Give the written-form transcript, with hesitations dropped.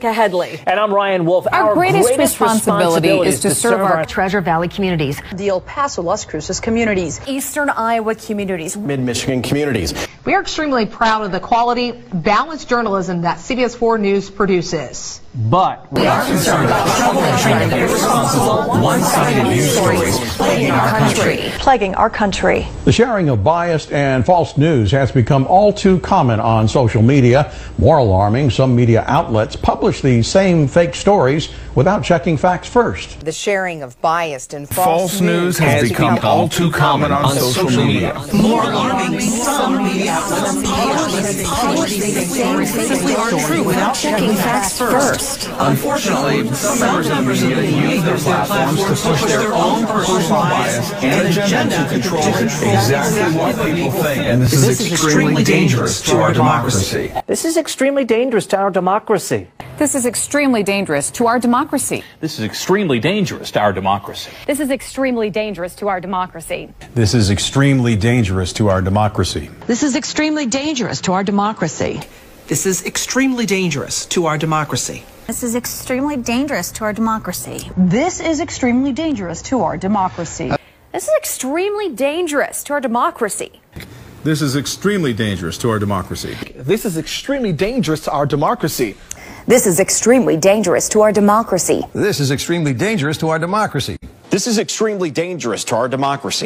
Headley. And I'm Ryan Wolf. Our greatest responsibility is to serve our Treasure Valley communities, The El Paso, Las Cruces communities. Eastern Iowa communities. Mid-Michigan communities. We are extremely proud of the quality, balanced journalism that CBS 4 News produces. But we are concerned about troubling and irresponsible, one-sided news stories plaguing our country. The sharing of biased and false news has become all too common on social media. More alarming, some media outlets publish these same fake stories without checking facts first. The sharing of biased and false news has become all too common on social media. More alarming, some media outlets publish these same fake stories without checking facts first. Unfortunately, some members of the media use their platforms to push their own personal bias and agenda to control exactly what people think. And this is extremely dangerous to our democracy. this is extremely dangerous to our democracy. This is extremely dangerous to our democracy. This is extremely dangerous to our democracy. This is extremely dangerous to our democracy. This is extremely dangerous to our democracy. This is extremely dangerous to our democracy. This is extremely dangerous to our democracy. This is extremely dangerous to our democracy. This is extremely dangerous to our democracy. This is extremely dangerous to our democracy. This is extremely dangerous to our democracy. This is extremely dangerous to our democracy. This is extremely dangerous to our democracy. This is extremely dangerous to our democracy. This is extremely dangerous to our democracy.